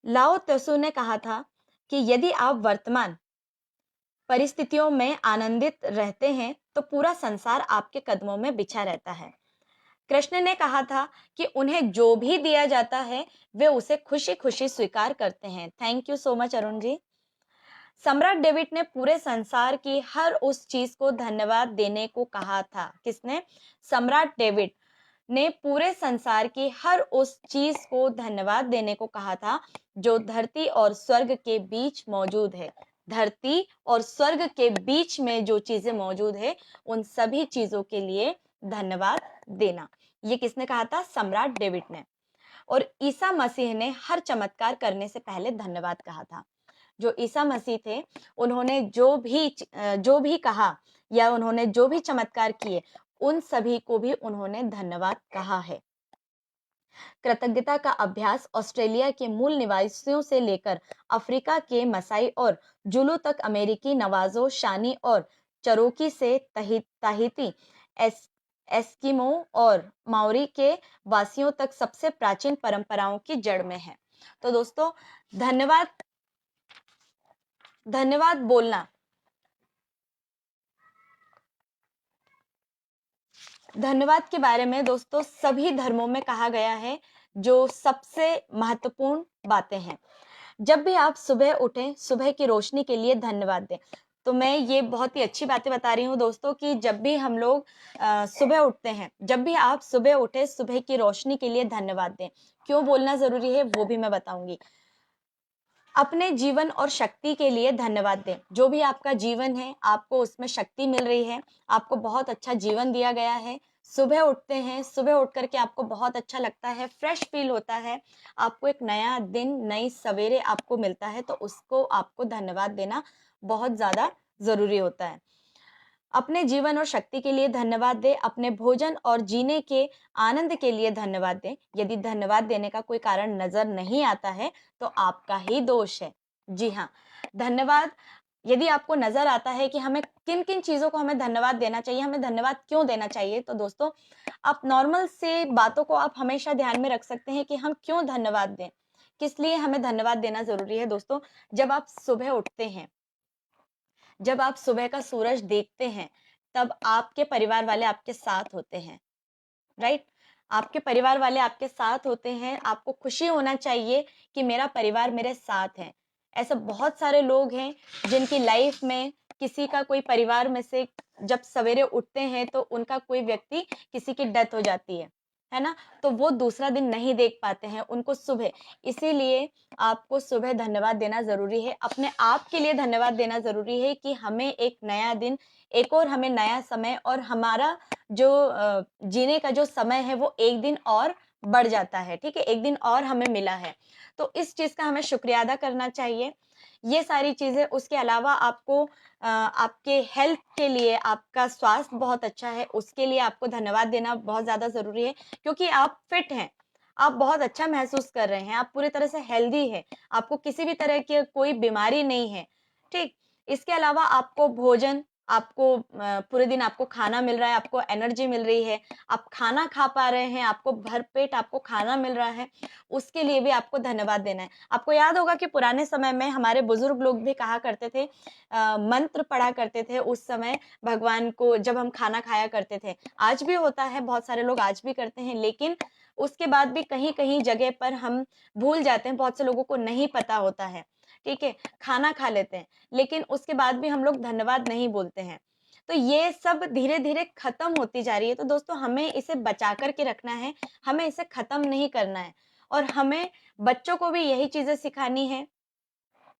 लाओ त्सु ने कहा था कि यदि आप वर्तमान परिस्थितियों में आनंदित रहते हैं तो पूरा संसार आपके कदमों में बिछा रहता है। कृष्ण ने कहा था कि उन्हें जो भी दिया जाता है वे उसे खुशी खुशी स्वीकार करते हैं। Thank you so much Arun ji. सम्राट डेविड ने पूरे संसार की हर उस चीज को धन्यवाद देने को कहा था। किसने? सम्राट डेविड ने पूरे संसार की हर उस चीज को धन्यवाद देने को कहा था जो धरती और स्वर्ग के बीच मौजूद है। धरती और स्वर्ग के बीच में जो चीजें मौजूद है उन सभी चीजों के लिए धन्यवाद देना। ये किसने कहा था? सम्राट डेविड ने। और ईसा मसीह ने हर चमत्कार करने से पहले धन्यवाद कहा था। जो ईसा मसीह थे उन्होंने जो भी कहा या उन्होंने जो भी चमत्कार किए उन सभी को भी उन्होंने धन्यवाद कहा है। कृतज्ञता का अभ्यास ऑस्ट्रेलिया के मूल निवासियों से लेकर अफ्रीका के मसाई और जुलू तक, अमेरिकी नवाजो, शानी और चरोकी से ताहिती, एस्किमो और माओरी के वासियों तक सबसे प्राचीन परंपराओं की जड़ में है। तो दोस्तों धन्यवाद बोलना, धन्यवाद के बारे में दोस्तों सभी धर्मों में कहा गया है जो सबसे महत्वपूर्ण बातें हैं। जब भी आप सुबह उठें, सुबह की रोशनी के लिए धन्यवाद दें। तो मैं ये बहुत ही अच्छी बातें बता रही हूँ दोस्तों कि जब भी हम लोग सुबह उठते हैं, जब भी आप सुबह उठे, सुबह की रोशनी के लिए धन्यवाद दें। क्यों बोलना जरूरी है वो भी मैं बताऊंगी। अपने जीवन और शक्ति के लिए धन्यवाद दें। जो भी आपका जीवन है, आपको उसमें शक्ति मिल रही है, आपको बहुत अच्छा जीवन दिया गया है। सुबह उठते हैं, सुबह उठ करके आपको बहुत अच्छा लगता है, फ्रेश फील होता है, आपको एक नया दिन, नई सवेरे आपको मिलता है, तो उसको आपको धन्यवाद देना बहुत ज्यादा जरूरी होता है। अपने जीवन और शक्ति के लिए धन्यवाद दें। अपने भोजन और जीने के आनंद के लिए धन्यवाद दें। यदि धन्यवाद देने का कोई कारण नजर नहीं आता है तो आपका ही दोष है। जी हाँ, धन्यवाद यदि आपको नजर आता है कि हमें किन किन चीजों को हमें धन्यवाद देना चाहिए, हमें धन्यवाद क्यों देना चाहिए, तो दोस्तों आप नॉर्मल से बातों को आप हमेशा ध्यान में रख सकते हैं कि हम क्यों धन्यवाद दें, किस लिए हमें धन्यवाद देना जरूरी है। दोस्तों जब आप सुबह उठते हैं, जब आप सुबह का सूरज देखते हैं, तब आपके परिवार वाले आपके साथ होते हैं, राइट? आपके परिवार वाले आपके साथ होते हैं, आपको खुशी होना चाहिए कि मेरा परिवार मेरे साथ है। ऐसे बहुत सारे लोग हैं जिनकी लाइफ में किसी का कोई परिवार में से जब सवेरे उठते हैं तो उनका कोई व्यक्ति, किसी की डेथ हो जाती है ना? तो वो दूसरा दिन नहीं देख पाते हैं, उनको सुबह, इसीलिए आपको सुबह धन्यवाद देना जरूरी है। अपने आप के लिए धन्यवाद देना जरूरी है कि हमें एक नया दिन, एक और हमें नया समय और हमारा जो जीने का जो समय है वो एक दिन और बढ़ जाता है। ठीक है, एक दिन और हमें मिला है, तो इस चीज का हमें शुक्रिया अदा करना चाहिए। ये सारी चीजें, उसके अलावा आपको आपके हेल्थ के लिए, आपका स्वास्थ्य बहुत अच्छा है, उसके लिए आपको धन्यवाद देना बहुत ज्यादा जरूरी है, क्योंकि आप फिट हैं, आप बहुत अच्छा महसूस कर रहे हैं, आप पूरी तरह से हेल्दी है, आपको किसी भी तरह की कोई बीमारी नहीं है। ठीक, इसके अलावा आपको भोजन, आपको पूरे दिन आपको खाना मिल रहा है, आपको एनर्जी मिल रही है, आप खाना खा पा रहे हैं, आपको भरपेट आपको खाना मिल रहा है, उसके लिए भी आपको धन्यवाद देना है। आपको याद होगा कि पुराने समय में हमारे बुजुर्ग लोग भी कहा करते थे, मंत्र पढ़ा करते थे उस समय भगवान को, जब हम खाना खाया करते थे। आज भी होता है, बहुत सारे लोग आज भी करते हैं, लेकिन उसके बाद भी कहीं कहीं जगह पर हम भूल जाते हैं, बहुत से लोगों को नहीं पता होता है। ठीक है, खाना खा लेते हैं लेकिन उसके बाद भी हम लोग धन्यवाद नहीं बोलते हैं, तो ये सब धीरे धीरे खत्म होती जा रही है। तो दोस्तों हमें इसे बचा करके रखना है, हमें इसे खत्म नहीं करना है, और हमें बच्चों को भी यही चीजें सिखानी है।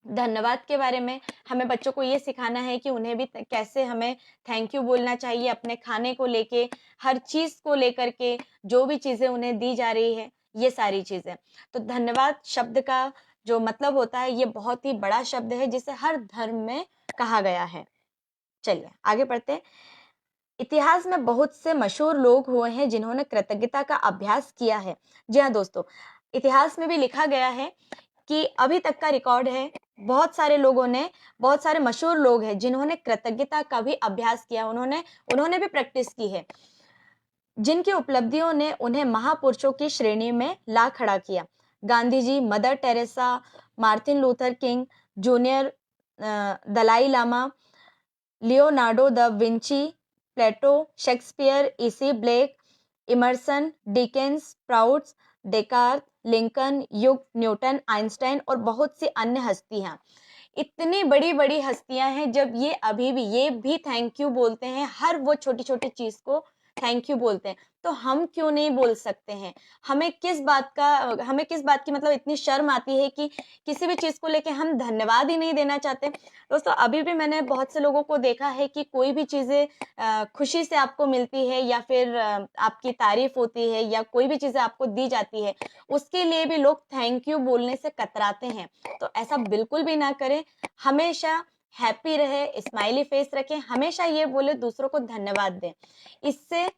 धन्यवाद के बारे में हमें बच्चों को ये सिखाना है कि उन्हें भी कैसे हमें थैंक यू बोलना चाहिए, अपने खाने को लेके, हर चीज को लेकर के, जो भी चीजें उन्हें दी जा रही है, ये सारी चीजें। तो धन्यवाद शब्द का जो मतलब होता है, ये बहुत ही बड़ा शब्द है जिसे हर धर्म में कहा गया है। चलिए आगे बढ़ते हैं। इतिहास में बहुत से मशहूर लोग हुए हैं जिन्होंने कृतज्ञता का अभ्यास किया है। जी हाँ दोस्तों, इतिहास में भी लिखा गया है कि अभी तक का रिकॉर्ड है, बहुत सारे लोगों ने, बहुत सारे मशहूर लोग हैं जिन्होंने कृतज्ञता का भी अभ्यास किया, उन्होंने उन्होंने भी प्रैक्टिस की है, जिनकी उपलब्धियों ने उन्हें महापुरुषों की श्रेणी में ला खड़ा किया। Gandhi ji, Mother Teresa, Martin Luther King Junior, Dalai Lama, Leonardo da Vinci, Plato, Shakespeare, इसी ब्लेक, इमर्सन, डिकेंस, स्प्राउट्स, डेकार्त, लिंकन, युग, न्यूटन, आइंस्टाइन और बहुत सी अन्य हस्तियां। इतनी बड़ी बड़ी हस्तियां हैं, जब ये अभी भी ये भी थैंक यू बोलते हैं, हर वो छोटी छोटी चीज को थैंक यू बोलते हैं, तो हम क्यों नहीं बोल सकते हैं? हमें किस बात की मतलब इतनी शर्म आती है कि किसी भी चीज को लेके हम धन्यवाद ही नहीं देना चाहते? दोस्तों, अभी भी मैंने बहुत से लोगों को देखा है कि कोई भी चीजें खुशी से आपको मिलती है या फिर आपकी तारीफ होती है या कोई भी चीजें आपको दी जाती है, उसके लिए भी लोग थैंक यू बोलने से कतराते हैं। तो ऐसा बिल्कुल भी ना करें। हमेशा हैप्पी रहे, स्माइली फेस रखें, हमेशा ये बोले दूसरों को धन्यवाद दें। इससे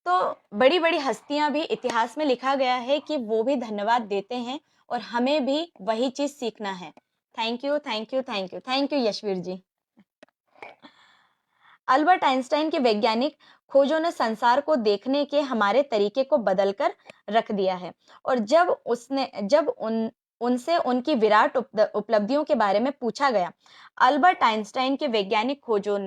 तो बड़ी बड़ी हस्तियां भी इतिहास में लिखा गया है कि वो भी धन्यवाद देते हैं, और हमें भी वही चीज सीखना है। Thank you, thank you, thank you, thank you Yashveer ji. Albert Einstein के वैज्ञानिक खोजों ने संसार को देखने के हमारे तरीके को बदलकर रख दिया है, और जब उनसे उनकी विराट उपलब्धियों के बारे में पूछा गया, अल्बर्ट आइंस्टाइन के वैज्ञानिक खोजों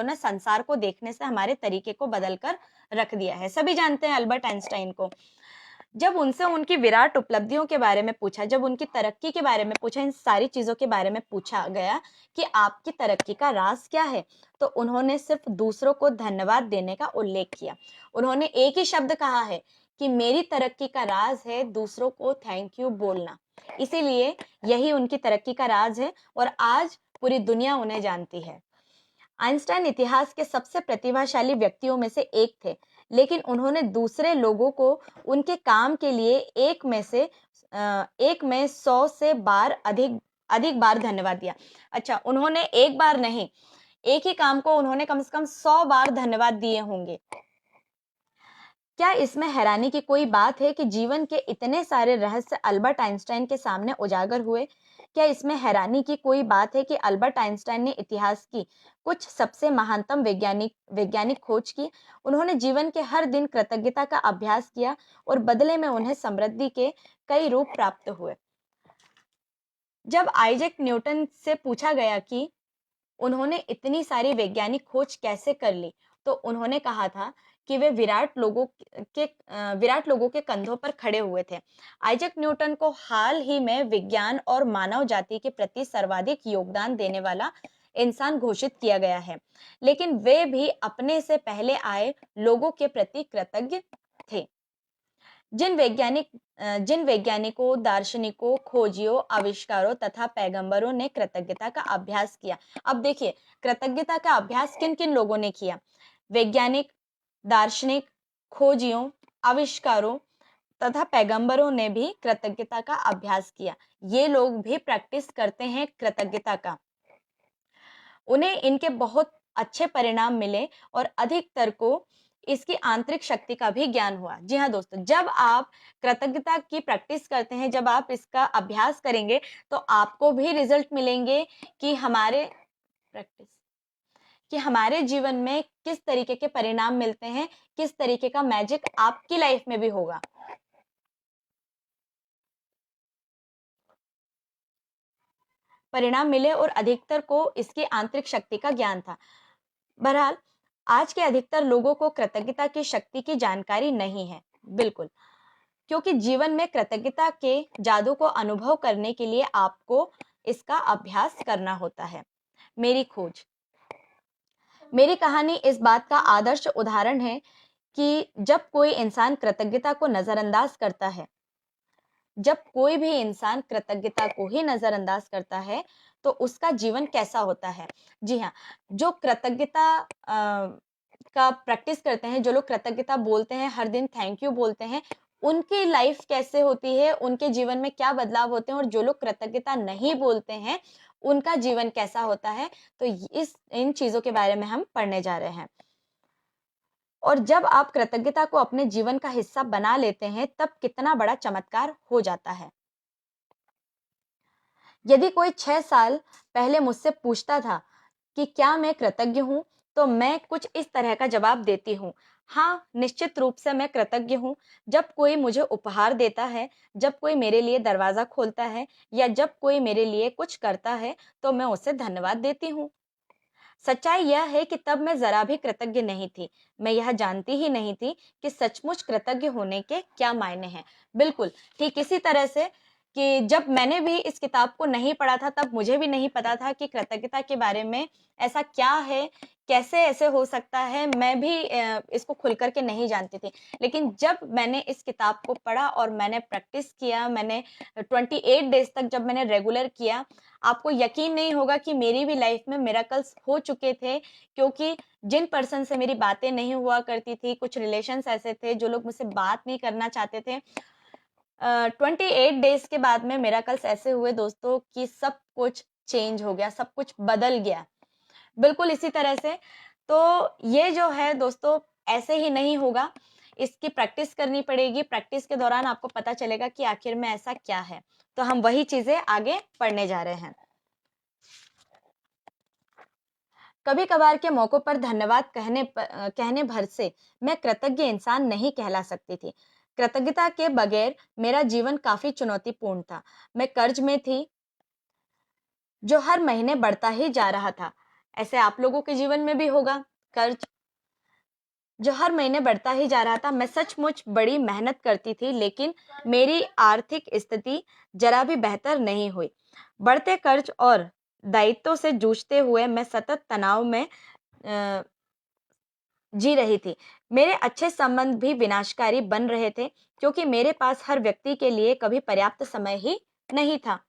ने संसार को देखने से हमारे तरीके को बदलकर रख दिया है। सभी जानते हैं अल्बर्ट आइंस्टाइन को। जब उनसे उनकी विराट उपलब्धियों के बारे में पूछा, जब उनकी तरक्की के बारे में पूछा, इन सारी चीजों के बारे में पूछा गया कि आपकी तरक्की का राज क्या है, तो उन्होंने सिर्फ दूसरों को धन्यवाद देने का उल्लेख किया। उन्होंने एक ही शब्द कहा है कि मेरी तरक्की का राज है दूसरों को थैंक यू बोलना। इसीलिए यही उनकी तरक्की का राज है, और आज पूरी दुनिया उन्हें जानती है। आइंस्टाइन इतिहास के सबसे प्रतिभाशाली व्यक्तियों में से एक थे, लेकिन उन्होंने दूसरे लोगों को उनके काम के लिए एक में 100 से बार अधिक अधिक बार धन्यवाद दिया। अच्छा, उन्होंने एक बार नहीं, एक ही काम को उन्होंने कम से कम 100 बार धन्यवाद दिए होंगे। क्या इसमें हैरानी की कोई बात है कि जीवन के इतने सारे रहस्य अल्बर्ट आइंस्टाइन के सामने उजागर हुए? क्या इसमें हैरानी की कोई बात है कि अल्बर्ट आइंस्टाइन ने इतिहास की कुछ सबसे महानतम वैज्ञानिक खोज की? उन्होंने जीवन के हर दिन कृतज्ञता का अभ्यास किया, और बदले में उन्हें समृद्धि के कई रूप प्राप्त हुए। जब आइजैक न्यूटन से पूछा गया कि उन्होंने इतनी सारी वैज्ञानिक खोज कैसे कर ली, तो उन्होंने कहा था कि वे विराट लोगों के कंधों पर खड़े हुए थे। आइजैक न्यूटन को हाल ही में विज्ञान और मानव जाति के प्रति सर्वाधिक योगदान देने वाला इंसान घोषित किया गया है, लेकिन वे भी अपने से पहले आए लोगों के प्रति कृतज्ञ थे। जिन वैज्ञानिकों, दार्शनिकों, खोजियों, आविष्कारों तथा पैगंबरों ने कृतज्ञता का अभ्यास किया। अब देखिए, कृतज्ञता का अभ्यास किन किन लोगों ने किया? वैज्ञानिक, दार्शनिक, खोजियों, आविष्कारों तथा पैगंबरों ने भी कृतज्ञता का अभ्यास किया। ये लोग भी प्रैक्टिस करते हैं कृतज्ञता का। उन्हें इनके बहुत अच्छे परिणाम मिले, और अधिकतर को इसकी आंतरिक शक्ति का भी ज्ञान हुआ। जी हाँ दोस्तों, जब आप कृतज्ञता की प्रैक्टिस करते हैं, जब आप इसका अभ्यास करेंगे, तो आपको भी रिजल्ट मिलेंगे कि हमारे जीवन में किस तरीके के परिणाम मिलते हैं, किस तरीके का मैजिक आपकी लाइफ में भी होगा। परिणाम मिले, और अधिकतर को इसकी आंतरिक शक्ति का ज्ञान था। बहरहाल, आज के अधिकतर लोगों को कृतज्ञता की शक्ति की जानकारी नहीं है, बिल्कुल, क्योंकि जीवन में कृतज्ञता के जादू को अनुभव करने के लिए आपको इसका अभ्यास करना होता है। मेरी खोज, मेरी कहानी इस बात का आदर्श उदाहरण है कि जब कोई इंसान कृतज्ञता को नजरअंदाज करता है, जब कोई भी इंसान कृतज्ञता को ही नजरअंदाज करता है, तो उसका जीवन कैसा होता है। जी हाँ, जो कृतज्ञता का प्रैक्टिस करते हैं, जो लोग कृतज्ञता बोलते हैं, हर दिन थैंक यू बोलते हैं, उनकी लाइफ कैसे होती है, उनके जीवन में क्या बदलाव होते हैं, और जो लोग कृतज्ञता नहीं बोलते हैं, उनका जीवन कैसा होता है। तो इन चीज़ों के बारे में हम पढ़ने जा रहे हैं। और जब आप कृतज्ञता को अपने जीवन का हिस्सा बना लेते हैं, तब कितना बड़ा चमत्कार हो जाता है। यदि कोई 6 साल पहले मुझसे पूछता था कि क्या मैं कृतज्ञ हूँ, तो मैं कुछ इस तरह का जवाब देती हूँ। हाँ, निश्चित रूप से मैं कृतज्ञ हूँ। जब कोई मुझे उपहार देता है, जब कोई मेरे लिए दरवाज़ा खोलता है या जब कोई मेरे लिए कुछ करता है, तो मैं उसे धन्यवाद देती हूँ। सच्चाई यह है कि तब मैं ज़रा भी कृतज्ञ नहीं थी। मैं यह जानती ही नहीं थी कि सचमुच कृतज्ञ होने के क्या मायने हैं। बिल्कुल, ठीक इसी तरह से कि जब मैंने भी इस किताब को नहीं पढ़ा था, तब मुझे भी नहीं पता था कि कृतज्ञता के बारे में ऐसा क्या है, कैसे ऐसे हो सकता है, मैं भी इसको खुल कर के नहीं जानती थी। लेकिन जब मैंने इस किताब को पढ़ा और मैंने प्रैक्टिस किया, मैंने 28 डेज़ तक जब मैंने रेगुलर किया, आपको यकीन नहीं होगा कि मेरी भी लाइफ में मिरेकल्स हो चुके थे, क्योंकि जिन पर्सन से मेरी बातें नहीं हुआ करती थी, कुछ रिलेशंस ऐसे थे जो लोग मुझसे बात नहीं करना चाहते थे। 28 डेज़ के बाद में मिरेकल्स ऐसे हुए दोस्तों कि सब कुछ चेंज हो गया, सब कुछ बदल गया। बिल्कुल इसी तरह से, तो ये जो है दोस्तों ऐसे ही नहीं होगा, इसकी प्रैक्टिस करनी पड़ेगी। प्रैक्टिस के दौरान आपको पता चलेगा कि आखिर में ऐसा क्या है। तो हम वही चीज़ें आगे पढ़ने जा रहे हैं। कभी-कभार के मौकों पर धन्यवाद कहने भर से मैं कृतज्ञ इंसान नहीं कहला सकती थी। कृतज्ञता के बगैर मेरा जीवन काफ़ी चुनौतीपूर्ण था। मैं कर्ज में थी, जो हर महीने बढ़ता ही जा रहा था। ऐसे आप लोगों के जीवन में भी होगा, कर्ज जो हर महीने बढ़ता ही जा रहा था। मैं सचमुच बड़ी मेहनत करती थी, लेकिन मेरी आर्थिक स्थिति ज़रा भी बेहतर नहीं हुई। बढ़ते कर्ज और दायित्वों से जूझते हुए मैं सतत तनाव में अ, जी रही थी। मेरे अच्छे संबंध भी विनाशकारी बन रहे थे, क्योंकि मेरे पास हर व्यक्ति के लिए कभी पर्याप्त समय ही नहीं था।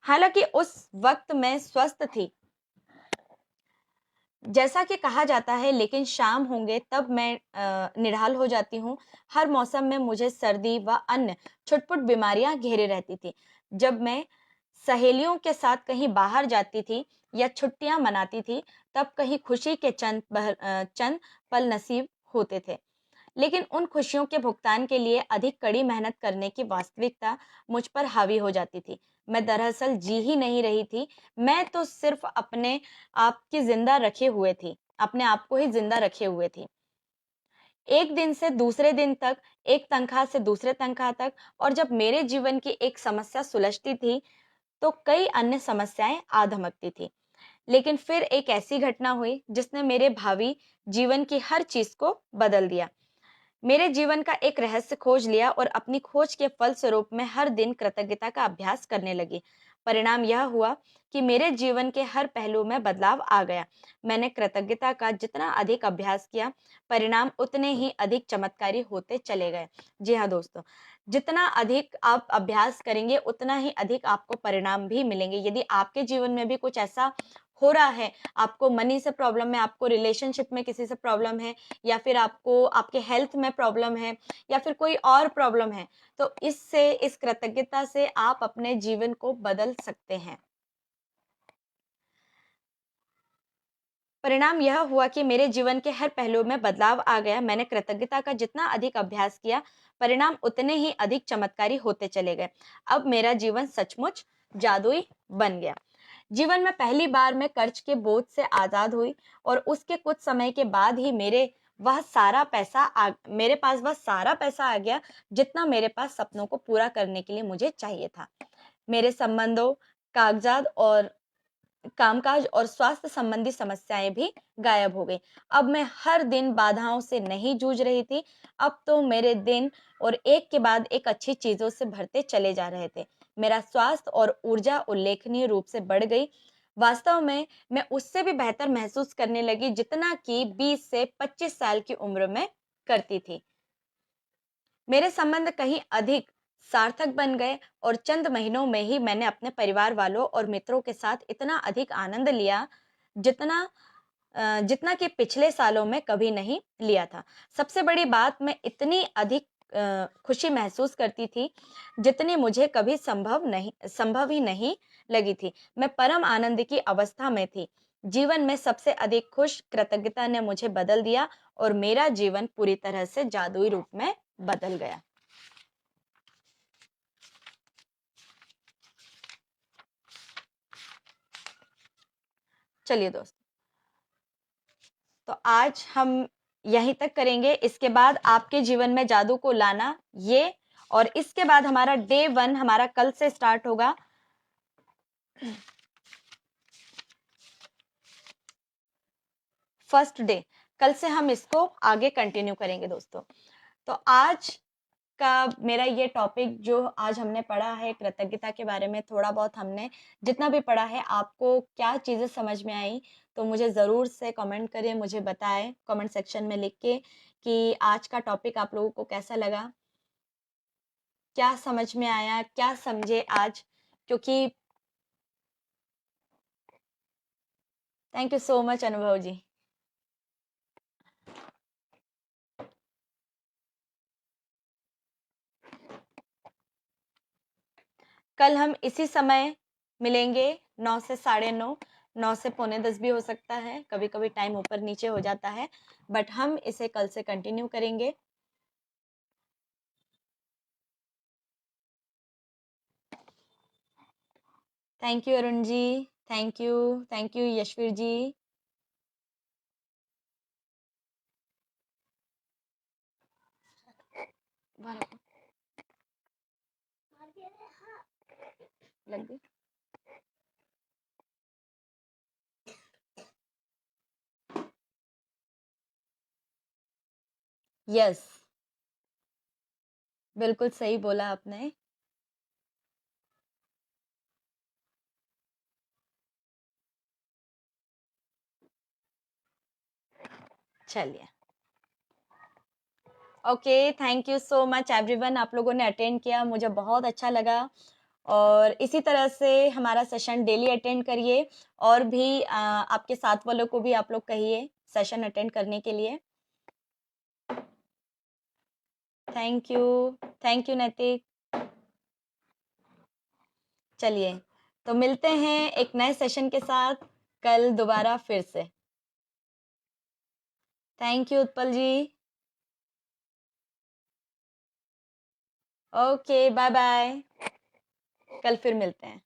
हालाँकि उस वक़्त मैं स्वस्थ थी, जैसा कि कहा जाता है, लेकिन शाम होंगे तब मैं निढाल हो जाती हूँ। हर मौसम में मुझे सर्दी व अन्य छुटपुट बीमारियाँ घेरे रहती थी। जब मैं सहेलियों के साथ कहीं बाहर जाती थी या छुट्टियाँ मनाती थी, तब कहीं खुशी के चंद पल नसीब होते थे। लेकिन उन खुशियों के भुगतान के लिए अधिक कड़ी मेहनत करने की वास्तविकता मुझ पर हावी हो जाती थी। मैं दरअसल जी ही नहीं रही थी, मैं तो सिर्फ़ अपने आप की ज़िंदा रखे हुए थी, अपने आप को ही ज़िंदा रखे हुए थी। एक दिन से दूसरे दिन तक, एक तनख्वाह से दूसरे तनख्वाह तक, और जब मेरे जीवन की एक समस्या सुलझती थी, तो कई अन्य समस्याएँ आ धमकती थी। लेकिन फिर एक ऐसी घटना हुई जिसने मेरे भावी जीवन की हर चीज़ को बदल दिया। मेरे जीवन का एक रहस्य खोज लिया और अपनी खोज के फलस्वरूप मैं हर दिन कृतज्ञता का अभ्यास करने लगी। परिणाम यह हुआ कि मेरे जीवन के हर पहलू में बदलाव आ गया। मैंने कृतज्ञता का जितना अधिक अभ्यास किया, परिणाम उतने ही अधिक चमत्कारी होते चले गए। जी हाँ दोस्तों, जितना अधिक आप अभ्यास करेंगे, उतना ही अधिक आपको परिणाम भी मिलेंगे। यदि आपके जीवन में भी कुछ ऐसा हो रहा है, आपको मनी से प्रॉब्लम है, आपको रिलेशनशिप में किसी से प्रॉब्लम है, या फिर आपको आपके हेल्थ में प्रॉब्लम है, या फिर कोई और प्रॉब्लम है, तो इस कृतज्ञता से आप अपने जीवन को बदल सकते हैं। परिणाम यह हुआ कि मेरे जीवन के हर पहलू में बदलाव आ गया। मैंने कृतज्ञता का जितना अधिक अभ्यास किया, परिणाम उतने ही अधिक चमत्कारी होते चले गए। अब मेरा जीवन सचमुच जादुई बन गया। जीवन में पहली बार मैं कर्ज के बोझ से आज़ाद हुई, और उसके कुछ समय के बाद ही मेरे पास वह सारा पैसा आ गया, जितना मेरे पास सपनों को पूरा करने के लिए मुझे चाहिए था। मेरे संबंधों, कागज़ात और कामकाज और स्वास्थ्य संबंधी समस्याएं भी गायब हो गई। अब मैं हर दिन बाधाओं से नहीं जूझ रही थी। अब तो मेरे दिन और एक के बाद एक अच्छी चीजों से भरते चले जा रहे थे। मेरा स्वास्थ्य और ऊर्जा उल्लेखनीय रूप से बढ़ गई। वास्तव में मैं उससे भी बेहतर महसूस करने लगी, जितना कि 20 से 25 साल की उम्र में करती थी। मेरे संबंध कहीं अधिक सार्थक बन गए, और चंद महीनों में ही मैंने अपने परिवार वालों और मित्रों के साथ इतना अधिक आनंद लिया, जितना जितना कि पिछले सालों में कभी नहीं लिया था। सबसे बड़ी बात, मैं इतनी अधिक खुशी महसूस करती थी जितनी मुझे कभी संभव ही नहीं लगी थी। मैं परम आनंद की अवस्था में थी। जीवन में सबसे अधिक खुश कृतज्ञता ने मुझे बदल दिया और मेरा जीवन पूरी तरह से जादुई रूप में बदल गया। चलिए दोस्तों, तो आज हम यहीं तक करेंगे। इसके बाद आपके जीवन में जादू को लाना, ये, और इसके बाद हमारा डे 1 हमारा कल से स्टार्ट होगा। फर्स्ट डे, कल से हम इसको आगे कंटिन्यू करेंगे दोस्तों। तो आज का मेरा ये टॉपिक जो आज हमने पढ़ा है कृतज्ञता के बारे में, थोड़ा बहुत हमने जितना भी पढ़ा है, आपको क्या चीज़ें समझ में आई, तो मुझे ज़रूर से कमेंट करिए, मुझे बताएं कमेंट सेक्शन में लिख के कि आज का टॉपिक आप लोगों को कैसा लगा, क्या समझ में आया, क्या समझे आज। क्योंकि थैंक यू सो मच अनुभव जी। कल हम इसी समय मिलेंगे, 9 से 9:30, 9 से पौने 10 भी हो सकता है, कभी कभी टाइम ऊपर नीचे हो जाता है, बट हम इसे कल से कंटिन्यू करेंगे। Thank you Arun ji, thank you Yashveer ji. लग गई। यस, बिल्कुल सही बोला आपने। चलिए, okay, thank you so much everyone, आप लोगों ने अटेंड किया, मुझे बहुत अच्छा लगा। और इसी तरह से हमारा सेशन डेली अटेंड करिए, और भी आपके साथ वालों को भी आप लोग कहिए सेशन अटेंड करने के लिए। थैंक यू नैतिक। चलिए, तो मिलते हैं एक नए सेशन के साथ कल दोबारा फिर से। Thank you Utpal ji. Okay, bye bye, कल फिर मिलते हैं।